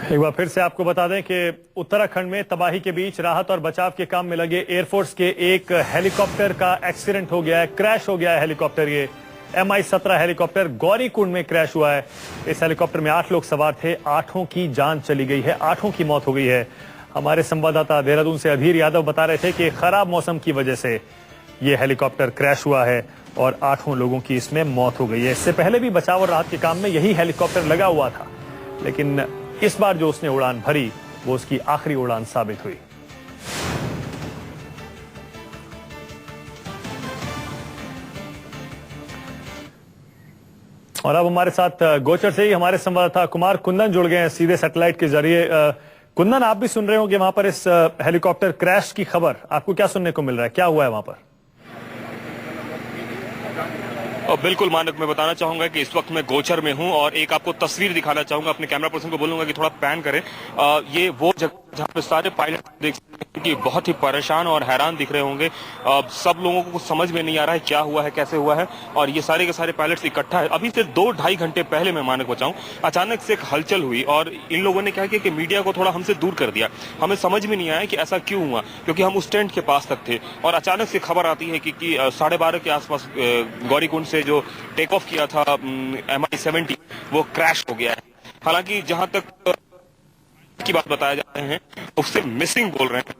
एक बार फिर से आपको बता दें कि उत्तराखंड में तबाही के बीच राहत और बचाव के काम में लगे एयरफोर्स के एक हेलीकॉप्टर का एक्सीडेंट हो गया है, क्रैश हो गया है हेलीकॉप्टर। ये MI-17 हेलीकॉप्टर गौरीकुंड में क्रैश हुआ है। इस हेलीकॉप्टर में 8 लोग सवार थे, 8 की जान चली गई है, 8 की मौत हो गई है। हमारे संवाददाता देहरादून से अधीर यादव बता रहे थे कि खराब मौसम की वजह से ये हेलीकॉप्टर क्रैश हुआ है और 8 लोगों की इसमें मौत हो गई है। इससे पहले भी बचाव और राहत के काम में यही हेलीकॉप्टर लगा हुआ था, लेकिन इस बार जो उसने उड़ान भरी वो उसकी आखिरी उड़ान साबित हुई। और अब हमारे साथ गोचर से ही हमारे संवाददाता कुमार कुंदन जुड़ गए हैं सीधे सैटेलाइट के जरिए। कुंदन, आप भी सुन रहे होंगे वहां पर इस हेलीकॉप्टर क्रैश की खबर, आपको क्या सुनने को मिल रहा है, क्या हुआ है वहां पर? बिल्कुल मानक, मैं बताना चाहूंगा कि इस वक्त मैं गोचर में हूं और एक आपको तस्वीर दिखाना चाहूंगा। अपने कैमरा पर्सन को बोलूंगा कि थोड़ा पैन करें। ये वो जगह जहां पे सारे पायलट देख सकते हैं कि बहुत ही परेशान और हैरान दिख रहे होंगे। सब लोगों को कुछ समझ में नहीं आ रहा है क्या हुआ है, कैसे हुआ है, और ये सारे के सारे पायलट्स इकट्ठा है। अभी से 2-2.5 घंटे पहले मैं मानक बचाऊं, अचानक से एक हलचल हुई और इन लोगों ने क्या किया कि मीडिया को थोड़ा हमसे दूर कर दिया। हमें समझ में नहीं आया कि ऐसा क्यों हुआ, क्योंकि हम उस टेंट के पास तक थे और अचानक से खबर आती है कि 12:30 के आसपास गौरीकुंड से जो टेक ऑफ किया था MI-17 वो क्रैश हो गया है। हालांकि जहां तक की बात बताया जा रहे हैं उससे मिसिंग बोल रहे हैं,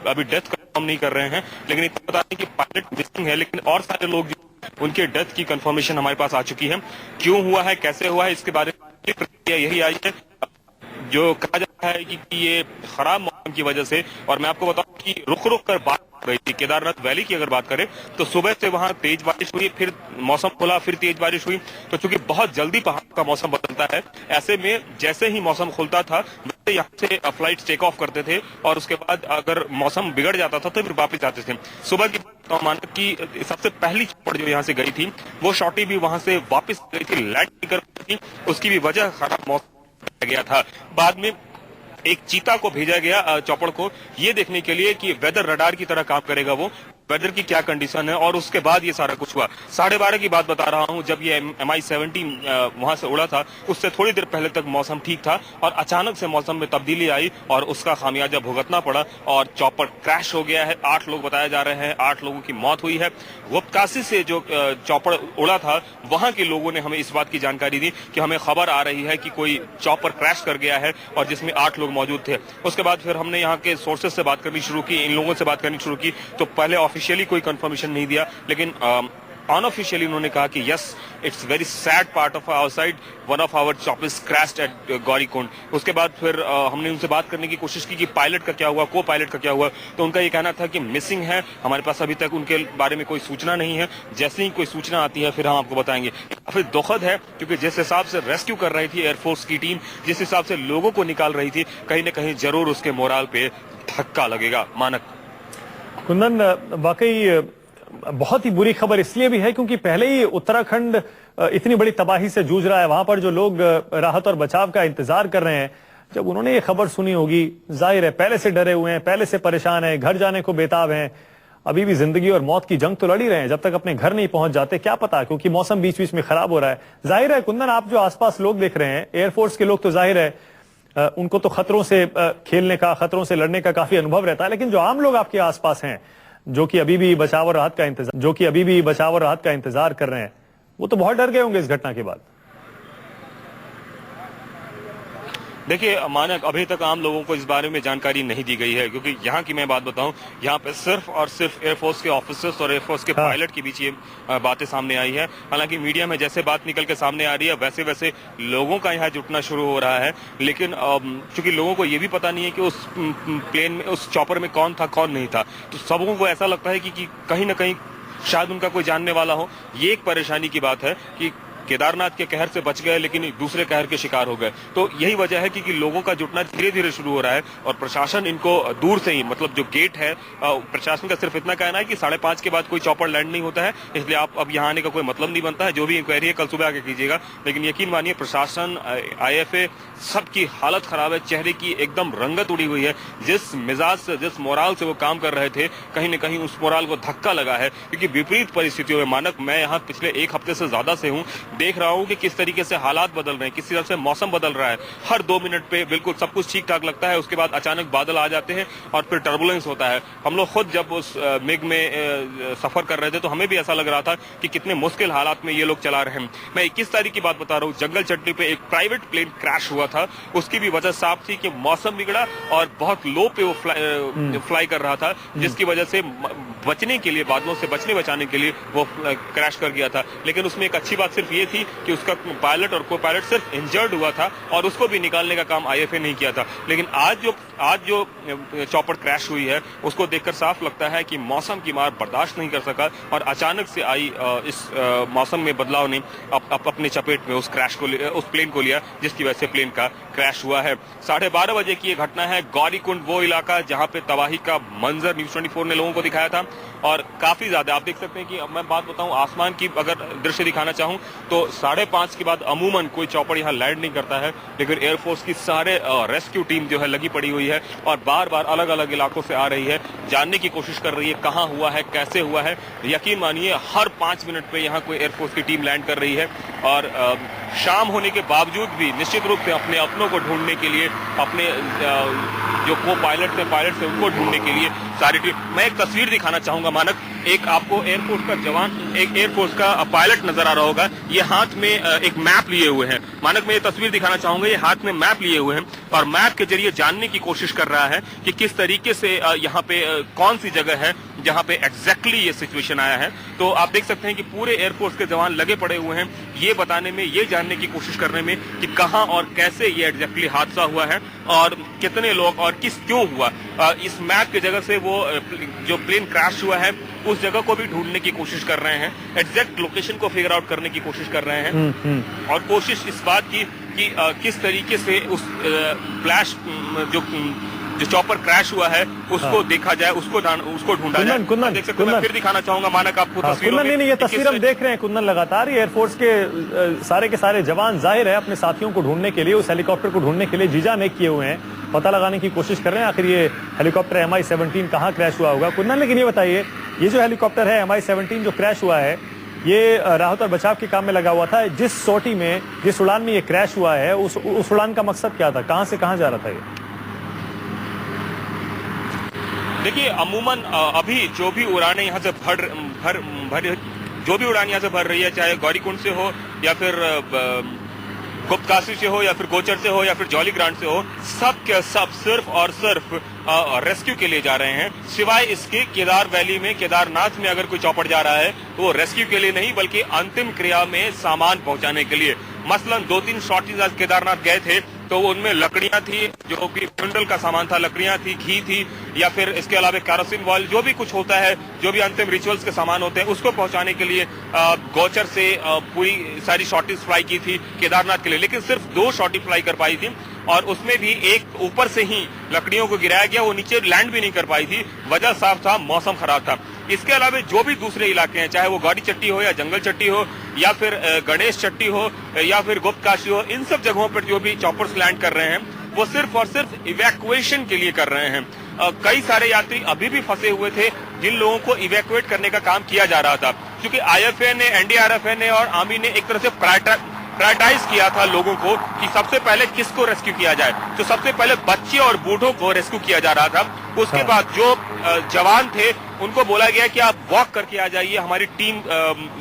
अभी डेथ कंफर्म नहीं कर रहे हैं, लेकिन इतना बता दें कि पायलट मिसिंग है, लेकिन और सारे लोग जो उनके डेथ की कंफर्मेशन हमारे पास आ चुकी है। क्यों हुआ है, कैसे हुआ है, इसके बारे में प्रतिक्रिया यही आई है। जो कहा जाता है कि ये खराब मौसम की वजह से, और मैं आपको बताऊं कि रुक रुक कर बात रही थी। केदारनाथ वैली की अगर बात करें तो सुबह से वहां तेज बारिश हुई, फिर मौसम खुला, फिर तेज बारिश हुई। तो चूंकि बहुत जल्दी पहाड़ का मौसम बदलता है, ऐसे में जैसे ही मौसम खुलता था वैसे यहाँ से फ्लाइट टेक ऑफ करते थे और उसके बाद अगर मौसम बिगड़ जाता था तो फिर वापस आते थे। सुबह की मानक की सबसे पहली चौपड़ जो यहाँ से गई थी वो शॉटी भी वहां से वापस गई थी, लैंड कर थी, उसकी भी वजह खराब मौसम गया था। बाद में एक चीता को भेजा गया चौपड़ को ये देखने के लिए कि वेदर रडार की तरह काम करेगा वो, वेदर की क्या कंडीशन है, और उसके बाद ये सारा कुछ हुआ। 12:30 की बात बता रहा हूं, जब ये MI-17 वहां से उड़ा था उससे थोड़ी देर पहले तक मौसम ठीक था और अचानक से मौसम में तब्दीली आई और उसका खामियाजा भुगतना पड़ा और चौपड़ क्रैश हो गया है। 8 लोग बताए जा रहे हैं, 8 लोगों की मौत हुई है। गुप्तकाशी से जो चौपड़ उड़ा था वहां के लोगों ने हमें इस बात की जानकारी दी कि हमें खबर आ रही है कि कोई चौपड़ क्रैश कर गया है और जिसमें 8 लोग मौजूद थे। उसके बाद फिर हमने यहाँ के सोर्सेज से बात करनी शुरू की, इन लोगों से बात करनी शुरू की। तो पहले ऑफिशियली कोई कंफर्मेशन नहीं दिया, लेकिन अनऑफिशियली उन्होंने कहा कि yes, it's very sad part of our side, one of our choppers crashed at Gaurikund. उसके बाद फिर हमने उनसे बात करने की कोशिश की कि पायलट का क्या हुआ, को पायलट का क्या हुआ, तो उनका ये कहना था कि मिसिंग है, हमारे पास अभी तक उनके बारे में कोई सूचना नहीं है, जैसे ही कोई सूचना आती है फिर हम आपको बताएंगे। फिर दुखद है क्योंकि जिस हिसाब से रेस्क्यू कर रही थी एयरफोर्स की टीम, जिस हिसाब से लोगों को निकाल रही थी, कहीं न कहीं जरूर उसके मोराल पे धक्का लगेगा। मानक कुंदन, वाकई बहुत ही बुरी खबर इसलिए भी है क्योंकि पहले ही उत्तराखंड इतनी बड़ी तबाही से जूझ रहा है। वहां पर जो लोग राहत और बचाव का इंतजार कर रहे हैं, जब उन्होंने ये खबर सुनी होगी, जाहिर है पहले से डरे हुए हैं, पहले से परेशान हैं, घर जाने को बेताब हैं, अभी भी जिंदगी और मौत की जंग तो लड़ी रहे हैं। जब तक अपने घर नहीं पहुंच जाते क्या पता, क्योंकि मौसम बीच बीच में खराब हो रहा है। जाहिर है कुंदन, आप जो आसपास लोग देख रहे हैं, एयरफोर्स के लोग, तो जाहिर है उनको तो खतरों से खेलने का, खतरों से लड़ने का काफी अनुभव रहता है, लेकिन जो आम लोग आपके आसपास हैं जो कि अभी भी बचाव और राहत का इंतजार कर रहे हैं, वो तो बहुत डर गए होंगे इस घटना के बाद। देखिए मानक, अभी तक आम लोगों को इस बारे में जानकारी नहीं दी गई है, क्योंकि यहाँ की मैं बात बताऊं, यहाँ पे सिर्फ और सिर्फ एयरफोर्स के ऑफिसर्स और एयरफोर्स के पायलट के बीच ये बातें सामने आई है। हालांकि मीडिया में जैसे बात निकल के सामने आ रही है वैसे वैसे लोगों का यहाँ जुटना शुरू हो रहा है, लेकिन चूंकि लोगों को ये भी पता नहीं है कि उस प्लेन में, उस चॉपर में कौन था कौन नहीं था, तो सबों को ऐसा लगता है कि कहीं ना कहीं शायद उनका कोई जानने वाला हो। ये एक परेशानी की बात है कि केदारनाथ के कहर से बच गए लेकिन दूसरे कहर के शिकार हो गए। तो यही वजह है कि लोगों का जुटना धीरे धीरे शुरू हो रहा है और प्रशासन इनको दूर से ही, मतलब जो गेट है, प्रशासन का सिर्फ इतना कहना है कि 5:30 के बाद कोई चॉपर लैंड नहीं होता है, इसलिए आप अब यहाँ आने का कोई मतलब नहीं बनता है। जो भी इंक्वायरी है कल सुबह आके कीजिएगा। लेकिन यकीन मानिए प्रशासन, IFA, सबकी हालत खराब है, चेहरे की एकदम रंगत उड़ी हुई है। जिस मिजाज से, जिस मोराल से वो काम कर रहे थे, कहीं न कहीं उस मोराल को धक्का लगा है, क्योंकि विपरीत परिस्थितियों में मानक, मैं यहाँ पिछले 1 हफ्ते से ज्यादा से हूँ, देख रहा हूँ कि किस तरीके से हालात बदल रहे हैं, किस तरह से मौसम बदल रहा है। हर 2 मिनट पे बिल्कुल सब कुछ ठीक ठाक लगता है, उसके बाद अचानक बादल आ जाते हैं और फिर टर्बुलेंस होता है। हम लोग खुद जब उस मिग में सफर कर रहे थे तो हमें भी ऐसा लग रहा था कि कितने मुश्किल हालात में ये लोग चला रहे हैं। मैं 21 तारीख की बात बता रहा हूँ, जंगल चट्टी पे एक प्राइवेट प्लेन क्रैश हुआ था। उसकी भी वजह साफ थी कि मौसम बिगड़ा और बहुत लो पे वो फ्लाई कर रहा था, जिसकी वजह से बचने के लिए, बादलों से बचाने के लिए वो क्रैश कर गया था। लेकिन उसमें एक अच्छी बात सिर्फ ये थी कि उसका पायलट और को पायलट सिर्फ इंजर्ड हुआ था और उसको भी निकालने का काम आईएफए नहीं किया था। लेकिन आज जो चॉपर क्रैश हुई है उसको देखकर साफ लगता है कि मौसम की मार बर्दाश्त नहीं कर सका और अचानक से आई इस मौसम में बदलाव ने अपने चपेट में उस प्लेन को लिया, जिसकी वजह से प्लेन का क्रैश हुआ है। 12:30 बजे की ये घटना है। गौरीकुंड वो इलाका जहां पे तबाही का मंजर न्यूज़ 24 ने लोगों को दिखाया था और काफी ज्यादा आप देख सकते हैं कि मैं बात बताऊं, आसमान की अगर दृश्य दिखाना चाहूं तो 5:30 के बाद अमूमन कोई चॉपर यहां लैंड नहीं करता है, लेकिन एयरफोर्स की सारे रेस्क्यू टीम जो है लगी पड़ी हुई है और बार बार अलग अलग इलाकों से आ रही है, जानने की कोशिश कर रही है कहां हुआ है, कैसे हुआ है। यकीन मानिए हर 5 मिनट पे यहाँ कोई एयरफोर्स की टीम लैंड कर रही है और शाम होने के बावजूद भी निश्चित रूप से अपने अपनों को ढूंढने के लिए, अपने जो को पायलट से उनको ढूंढने के लिए सारी टीम। मैं एक तस्वीर दिखाना चाहूंगा मानक, एक आपको एयरफोर्स का जवान, एक एयरफोर्स का पायलट नजर आ रहा होगा, ये हाथ में एक मैप लिए हुए हैं। मानक मैं ये तस्वीर दिखाना चाहूंगा, ये हाथ में मैप लिए हुए हैं और मैप के जरिए जानने की कोशिश कर रहा है कि किस तरीके से यहाँ पे कौन सी जगह है जहाँ पे एग्जैक्टली ये सिचुएशन आया है। तो आप देख सकते हैं कि पूरे एयरफोर्स के जवान लगे पड़े हुए हैं ये बताने में, ये जानने की कोशिश करने में कि कहां और कैसे ये एग्जैक्टली हादसा हुआ है और कितने लोग और क्यों हुआ। इस मैप की जगह से वो जो प्लेन क्रैश हुआ है उस जगह को भी ढूंढने की कोशिश कर रहे हैं, एग्जैक्ट लोकेशन को फिगर आउट करने की कोशिश कर रहे हैं और कोशिश इस बात की कि किस तरीके से उस फ्लैश जो चॉपर क्रैश हुआ है उसको देखा जाए, उसको ढूंढा जाए। कुंदन, देख सकते हैं, मैं फिर दिखाना चाहूंगा मानक आपको तस्वीरों में। नहीं, ये तस्वीर हम देख रहे हैं कुंदन, लगातार ही एयरफोर्स के सारे के सारे जवान जाहिर है अपने साथियों को ढूंढने के लिए, उस हेलीकॉप्टर को ढूंढने के लिए जीजा नेक किए हुए हैं, पता लगाने की कोशिश कर रहे हैं आखिर ये हेलीकॉप्टर MI-17 कहाँ क्रैश हुआ होगा। कुंदन, लेकिन ये बताइए, ये जो हेलीकॉप्टर है MI-17 जो क्रैश हुआ है, ये राहत और बचाव के काम में लगा हुआ था। जिस सोटी में, जिस उड़ान में ये क्रैश हुआ है, उस उड़ान का मकसद क्या था, कहां से कहां जा रहा था ये? देखिए, अमूमन अभी जो भी उड़ानें यहाँ से जो भी उड़ान यहाँ से भर रही है, चाहे गौरीकुंड से हो या फिर गुप्तकाशी से हो या फिर गोचर से हो या फिर जौलीग्रांट से हो, सब के सब सिर्फ और सिर्फ रेस्क्यू के लिए जा रहे हैं। सिवाय इसके केदार वैली में, केदारनाथ में अगर कोई चौपड़ जा रहा है तो वो रेस्क्यू के लिए नहीं बल्कि अंतिम क्रिया में सामान पहुंचाने के लिए। मसलन 2-3 शॉर्टीज आज केदारनाथ गए थे तो उनमें लकड़ियां थी, जो कि फ्यूनरल का सामान था, लकड़ियां थी, घी थी या फिर इसके अलावा कैरोसिन ऑयल, जो भी कुछ होता है, जो भी अंतिम रिचुअल्स के सामान होते हैं, उसको पहुंचाने के लिए गोचर से पूरी सारी शॉर्टीज फ्लाई की थी केदारनाथ के लिए। लेकिन सिर्फ 2 शॉर्टी फ्लाई कर पाई थी और उसमें भी एक ऊपर से ही लकड़ियों को गिराया गया, वो नीचे लैंड भी नहीं कर पाई थी। वजह साफ था, मौसम खराब था। इसके अलावा जो भी दूसरे इलाके हैं, चाहे वो गौरी चट्टी हो या जंगल चट्टी हो या फिर गणेश चट्टी हो या फिर गुप्तकाशी हो, इन सब जगहों पर जो भी चॉपर्स लैंड कर रहे हैं वो सिर्फ और सिर्फ इवैक्यूएशन के लिए कर रहे हैं। कई सारे यात्री अभी भी फंसे हुए थे जिन लोगों को इवैक्यूएट करने का काम किया जा रहा था, क्योंकि आईएफए ने, एनडीआरएफ ने और आर्मी ने एक तरह से प्रायोरिटाइज किया था लोगों को कि सबसे पहले किसको रेस्क्यू किया जाए। तो सबसे पहले बच्चे और बूढ़ों को रेस्क्यू किया जा रहा था। उसके बाद जो जवान थे उनको बोला गया कि आप वॉक करके आ जाइए, हमारी टीम,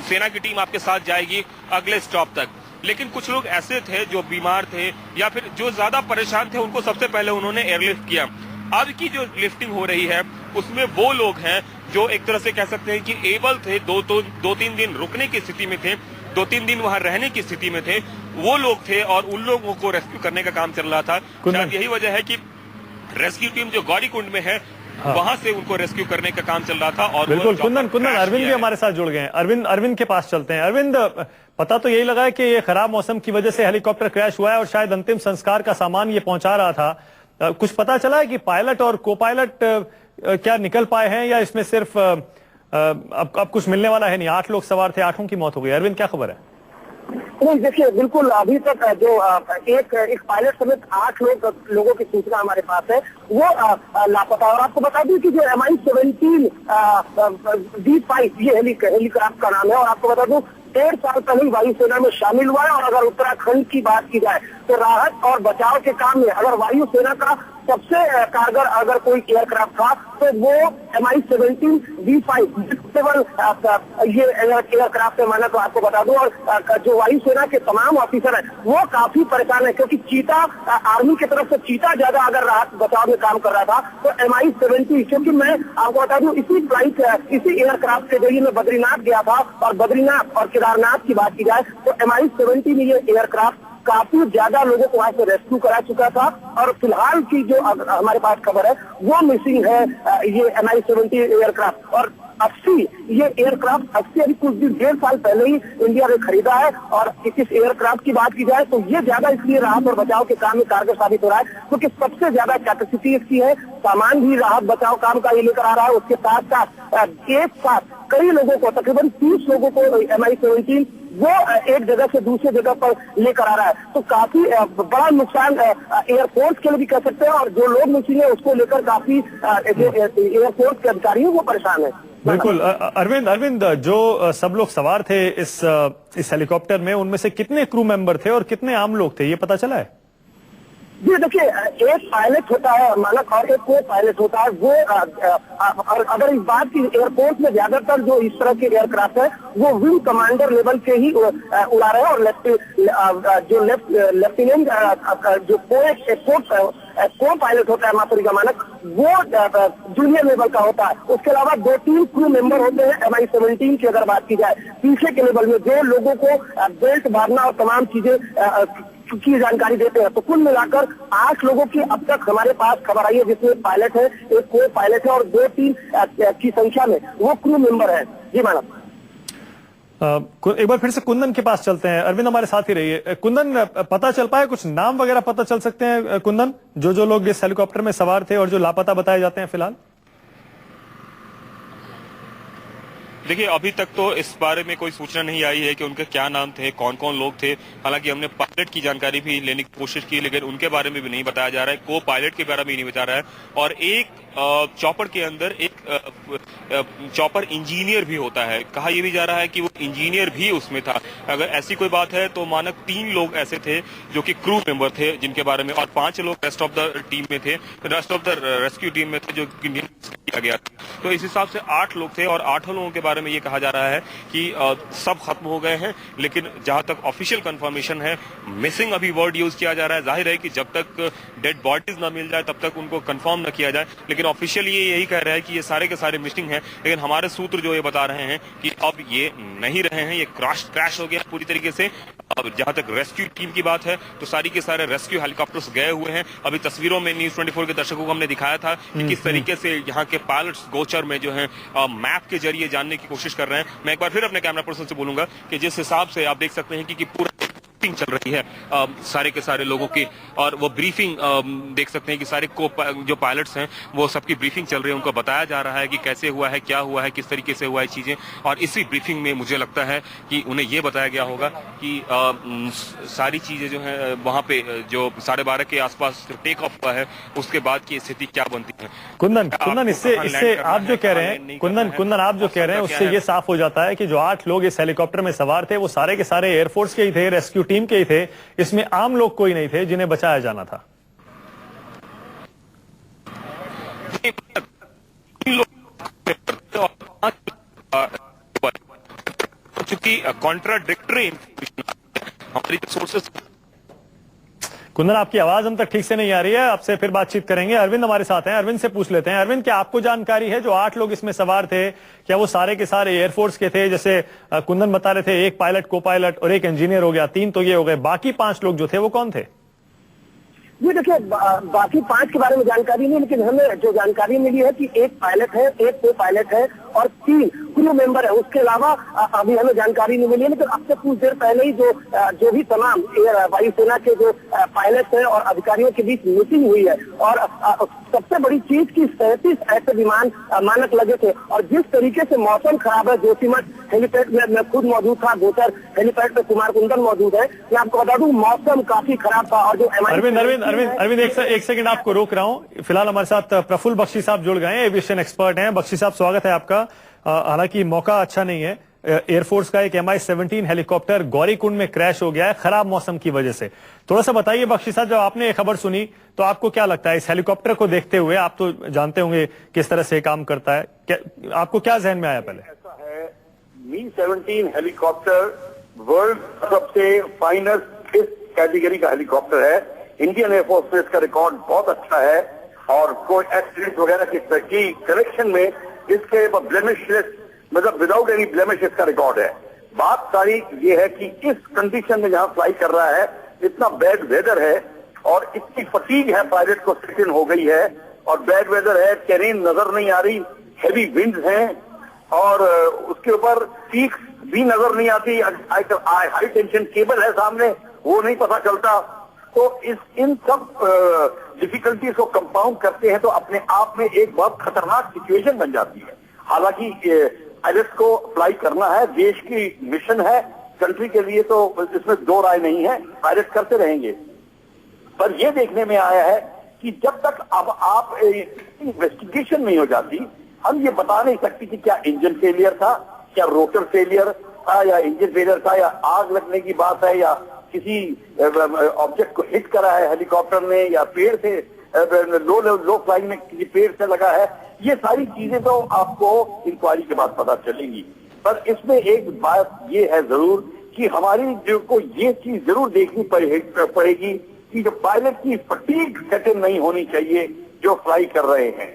सेना की टीम आपके साथ जाएगी अगले स्टॉप तक। लेकिन कुछ लोग ऐसे थे जो बीमार थे या फिर जो ज्यादा परेशान थे, उनको सबसे पहले उन्होंने एयरलिफ्ट किया। अब की जो लिफ्टिंग हो रही है उसमें वो लोग हैं जो एक तरह से कह सकते हैं कि एबल थे, 2-3 दिन रुकने की स्थिति में थे, 2-3 दिन वहां रहने की स्थिति में थे, वो लोग थे और उन लोगों को रेस्क्यू करने का काम चल रहा था। शायद यही वजह है कि रेस्क्यू टीम जो गौरीकुंड में है, वहां से उनको रेस्क्यू करने का काम चल रहा था। और बिल्कुल कुंदन, अरविंद भी हमारे साथ जुड़ गए हैं। अरविंद के पास चलते हैं। अरविंद, पता तो यही लगा है कि ये खराब मौसम की वजह से हेलीकॉप्टर क्रैश हुआ है और शायद अंतिम संस्कार का सामान ये पहुंचा रहा था। कुछ पता चला है कि पायलट और को पायलट क्या निकल पाए हैं या इसमें सिर्फ अब कुछ मिलने वाला है नहीं? 8 लोग सवार थे, 8 की मौत हो गई। अरविंद, क्या खबर है? नहीं, देखिए, बिल्कुल अभी तक जो एक पायलट समेत 8 लोगों की सूचना हमारे पास है, वो लापता। और आपको बता दूं कि जो MI-17 D5 ये हेलीकॉप्टर का नाम है, और आपको बता दूं 1.5 साल पहले वायुसेना में शामिल हुआ है। और अगर उत्तराखंड की बात की जाए तो राहत और बचाव के काम में अगर वायुसेना का सबसे कारगर अगर कोई एयरक्राफ्ट था तो वो Mi-17 V5 ये एयरक्राफ्ट है। माना तो आपको बता दूं, और जो वायुसेना के तमाम ऑफिसर हैं वो काफी परेशान है, क्योंकि चीता आर्मी की तरफ से चीता ज्यादा अगर राहत बचाव में काम कर रहा था तो Mi-17, क्योंकि मैं आपको बता दूं इसी एयरक्राफ्ट के जरिए मैं बद्रीनाथ गया था, और बद्रीनाथ और केदारनाथ की बात की जाए तो Mi-17 ये एयरक्राफ्ट काफी ज्यादा लोगों को वहां से रेस्क्यू करा चुका था। और फिलहाल की जो हमारे पास खबर है वो मिसिंग है ये Mi-17 एयरक्राफ्ट। और 80 ये एयरक्राफ्ट 80 अभी कुछ दिन 1.5 साल पहले ही इंडिया ने खरीदा है। और इस एयरक्राफ्ट की बात की जाए तो ये ज्यादा इसलिए राहत और बचाव के काम में कारगर साबित हो रहा है, क्योंकि सबसे ज्यादा कैपेसिटी इसकी है। सामान भी राहत बचाव काम का ये लेकर आ रहा है। उसके साथ साथ एक साथ कई लोगों को, तकरीबन 30 लोगों को Mi-17 वो एक जगह से दूसरी जगह पर लेकर आ रहा है। तो काफी बड़ा नुकसान एयरफोर्स के लिए भी कह सकते हैं, और जो लोग मिसिंग है उसको लेकर काफी एयरफोर्स के अधिकारी वो परेशान है। बिल्कुल। अरविंद, जो सब लोग सवार थे इस हेलीकॉप्टर में, उनमें से कितने क्रू मेंबर थे और कितने आम लोग थे, ये पता चला है? जी देखिए, एक पायलट होता है मानक और एक को पायलट होता है। वो और अगर इस बात की एयरफोर्स में ज्यादातर जो इस तरह के एयरक्राफ्ट है वो विंग कमांडर लेवल के ही उड़ा रहे हैं। और लेफ्टिनेंट जो को पायलट होता है माफरी का मानक, वो जूनियर लेवल का होता है। उसके अलावा 2-3 क्रू मेंबर होते हैं Mi-17 की अगर बात की जाए पीछे के लेवल में, जो लोगों को बेल्ट बांधना और तमाम चीजें की जानकारी देते हैं। तो कुल मिलाकर 8 लोगों की अब तक हमारे पास खबर आई है, जिसमें पायलट है, एक को पायलट है और 2-3 की संख्या में वो क्रू मेंबर है। जी मैडम, एक बार फिर से कुंदन के पास चलते हैं। अरविंद हमारे साथ ही रहिए। कुंदन, पता चल पाया, कुछ नाम वगैरह पता चल सकते हैं कुंदन, जो लोग इस हेलीकॉप्टर में सवार थे और जो लापता बताए जाते हैं फिलहाल? देखिए, अभी तक तो इस बारे में कोई सूचना नहीं आई है कि उनके क्या नाम थे, कौन कौन लोग थे। हालांकि हमने पायलट की जानकारी भी लेने की कोशिश की, लेकिन उनके बारे में भी नहीं बताया जा रहा है, को पायलट के बारे में नहीं बता रहा है। और एक चॉपर के अंदर एक चॉपर इंजीनियर भी होता है। कहा यह भी जा रहा है कि वो इंजीनियर भी उसमें था। अगर ऐसी कोई बात है तो मानक 3 लोग ऐसे थे जो कि क्रू मेंबर थे, जिनके बारे में, और 5 लोग रेस्ट ऑफ द टीम में थे, rest of the rescue team में थे, जो किया गया था। तो इस हिसाब से 8 लोग थे, और 8 लोगों के बारे में ये कहा जा रहा है कि सब खत्म हो गए हैं। लेकिन जहां तक ऑफिशियल कंफर्मेशन है, मिसिंग अभी वर्ड यूज किया जा रहा है। जाहिर है कि जब तक डेड बॉडीज ना मिल जाए तब तक उनको कंफर्म न किया जाए। लेकिन ऑफिशियली ये यही कह रहा है कि ये सारे के सारे मिसिंग हैं। लेकिन हमारे सूत्र जो ये बता रहे हैं कि अब ये नहीं रहे हैं, ये क्रैश हो गया पूरी तरीके से। अब जहां तक रेस्क्यू टीम की बात है तो सारी के सारे रेस्क्यू हेलीकॉप्टर्स गए हुए हैं। अभी तस्वीरों में न्यूज़ 24 के दर्शकों को हमने दिखाया था कि किस तरीके से यहाँ के पायलट्स गोचर में जो है मैप के जरिए जानने की कोशिश कर रहे हैं। मैं एक बार फिर अपने कैमरा पर्सन से बोलूंगा कि जिस हिसाब से आप देख सकते हैं कि पूरा ब्रीफिंग चल रही है सारे के सारे लोगों की, और वो ब्रीफिंग देख सकते हैं कि सारे जो पायलट्स हैं वो सबकी ब्रीफिंग चल रही है। उनको बताया जा रहा है कि कैसे हुआ है, क्या हुआ है, किस तरीके से हुआ है चीजें। और इसी ब्रीफिंग में मुझे लगता है कि उन्हें ये बताया गया होगा कि सारी चीजें जो है वहां पे जो 12:30 के आसपास टेक ऑफ हुआ है उसके बाद की स्थिति क्या बनती है। कुंदन, इससे आप जो कह रहे हैं, कुंदन आप जो कह रहे हैं उससे ये साफ हो जाता है कि जो 8 लोग इस हेलीकॉप्टर में सवार थे वो सारे के सारे एयरफोर्स के ही थे, रेस्क्यू टीम के ही थे। इसमें आम लोग कोई नहीं थे जिन्हें बचाया जाना था। चूंकि कॉन्ट्राडिक्टरी हमारी सोर्सेस। कुंदन, आपकी आवाज हम तक ठीक से नहीं आ रही है, आपसे फिर बातचीत करेंगे। अरविंद हमारे साथ हैं, अरविंद से पूछ लेते हैं। अरविंद, क्या आपको जानकारी है जो 8 लोग इसमें सवार थे, क्या वो सारे के सारे एयरफोर्स के थे? जैसे कुंदन बता रहे थे, एक पायलट, को पायलट और एक इंजीनियर हो गया, 3 तो ये हो गए, बाकी 5 लोग जो थे वो कौन थे? जी देखिए, बाकी 5 के बारे में जानकारी नहीं, लेकिन हमें जो जानकारी मिली है कि एक पायलट है, एक को पायलट है और 3 क्रू मेंबर है। उसके अलावा अभी हमें जानकारी नहीं मिली है, लेकिन अब से कुछ देर पहले ही जो भी तमाम वायुसेना के जो पायलट हैं और अधिकारियों के बीच मीटिंग हुई है। और सबसे बड़ी चीज की 37 ऐसे विमान मानक लगे थे। और जिस तरीके से मौसम खराब है, जोशीमठ हेलीपैड में मैं खुद मौजूद था, गोचर हेलीपैड पे कुमार कुंदन मौजूद है। मैं आपको बता दूं मौसम काफी खराब था। और जो अरविंद एक सेकंड आपको रोक रहा हूं। फिलहाल हमारे साथ प्रफुल्ल बख्शी साहब जुड़ गए हैं, एविएशन एक्सपर्ट हैं। बख्शी साहब, स्वागत है आपका। हालांकि मौका अच्छा नहीं है, एयरफोर्स का एक MI-17 हेलीकॉप्टर गौरीकुंड में क्रैश हो गया है खराब मौसम की वजह से। थोड़ा सा बताइए बख्शी साहब, जब आपने ये खबर सुनी तो आपको क्या लगता है इस हेलीकॉप्टर को देखते हुए? आप तो जानते होंगे किस तरह से काम करता है, आपको क्या जहन में आया पहले? ऐसा है, Mi-17 हेलीकॉप्टर वर्ल्ड सबसे फाइनेस्ट इस कैटेगरी का हेलीकॉप्टर है। इंडियन एयरफोर्स में इसका रिकॉर्ड बहुत अच्छा है और कोई एक्सीडेंट वगैरह की करेक्शन में इसके ब्लेमिशलेस, मतलब विदाउट एनी ब्लेमिश इसका रिकॉर्ड है। बात सारी ये है कि इस कंडीशन में जहां फ्लाई कर रहा है, इतना बैड वेदर है और इतनी फटीग है, पायलट को सेटिन हो गई है और बैड वेदर है, टेरेन नजर नहीं आ रही, हैवी विंड्स हैं और उसके ऊपर पीक्स भी नजर नहीं आती, हाई टेंशन केबल है सामने, वो नहीं पता चलता। तो इन सब डिफिकल्टीज को कंपाउंड करते हैं तो अपने आप में एक बहुत खतरनाक सिचुएशन बन जाती है। हालांकि पायलट को फ्लाई करना है, देश की मिशन है, कंट्री के लिए, तो इसमें दो राय नहीं है, पायलट करते रहेंगे। पर यह देखने में आया है कि जब तक अब आप इन्वेस्टिगेशन नहीं हो जाती, हम ये बता नहीं सकते कि क्या इंजन फेलियर था, क्या रोटर फेलियर था, या इंजन फेलियर था, या आग लगने की बात है, या किसी ऑब्जेक्ट को हिट करा है हेलीकॉप्टर ने, या पेड़ से लो फ्लाइंग में किसी पेड़ से लगा है। ये सारी चीजें तो आपको इंक्वायरी के बाद पता चलेंगी। पर इसमें एक बात ये है जरूर कि हमारी जो को ये चीज जरूर देखनी पड़ेगी कि जो पायलट की फटीग सेटिंग नहीं होनी चाहिए जो फ्लाई कर रहे हैं।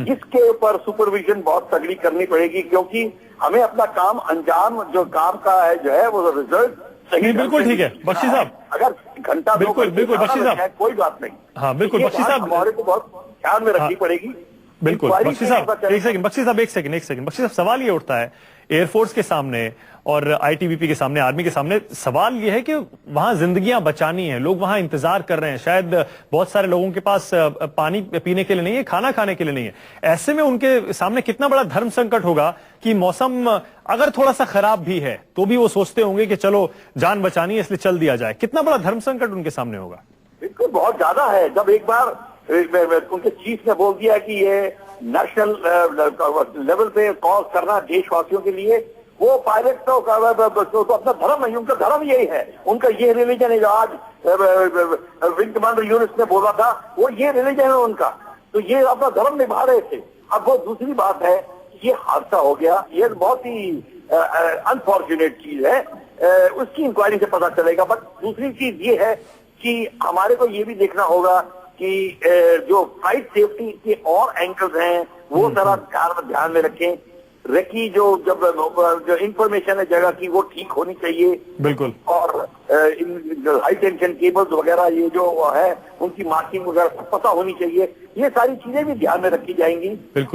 इसके ऊपर सुपरविजन बहुत तगड़ी करनी पड़ेगी, क्योंकि हमें अपना काम अंजाम जो काम का है जो है वो रिजल्ट सही। बिल्कुल ठीक है बख्शी साहब, अगर घंटा बिल्कुल बख्शी साहब, कोई बात नहीं। हाँ बिल्कुल बख्शी साहब, हमारे को बहुत ध्यान में रखनी पड़ेगी। बिल्कुल बख्शी साहब, एक सेकंड बख्शी साहब, एक सेकंड बख्शी साहब, सवाल ये उठता है एयरफोर्स के सामने और ITBP के सामने, आर्मी के सामने, सवाल यह है कि वहां जिंदगियां बचानी है, लोग वहां इंतजार कर रहे हैं, शायद बहुत सारे लोगों के पास पानी पीने के लिए नहीं है, खाना खाने के लिए नहीं है। ऐसे में उनके सामने कितना बड़ा धर्म संकट होगा कि मौसम अगर थोड़ा सा खराब भी है तो भी वो सोचते होंगे कि चलो जान बचानी है इसलिए चल दिया जाए। कितना बड़ा धर्म संकट उनके सामने होगा? बिल्कुल बहुत ज्यादा है। जब एक बार उनके चीफ ने बोल दिया कि ये नेशनल लेवल पे कॉल करना देशवासियों के लिए, वो पायलट तो अपना धर्म नहीं, उनका धर्म यही है, उनका ये रिलीजन है। जो आज विंग कमांडर यूनिस ने बोला था, वो ये रिलीजन है उनका, तो ये अपना धर्म निभा रहे थे। अब वो दूसरी बात है, ये हादसा हो गया, ये बहुत ही अनफॉर्चुनेट चीज है, उसकी इंक्वायरी से पता चलेगा। बट दूसरी चीज ये है कि हमारे को ये भी देखना होगा कि जो फ्लाइट सेफ्टी के और एंगल्स हैं वो जरा ध्यान में रखें। रेकी जो इंफॉर्मेशन है जगह की वो ठीक होनी चाहिए, बिल्कुल। और हाई टेंशन केबल्स वगैरह ये जो है उनकी मार्किंग वगैरह पता होनी चाहिए। ये सारी चीजें भी ध्यान में रखी जाएंगी। बिल्कुल।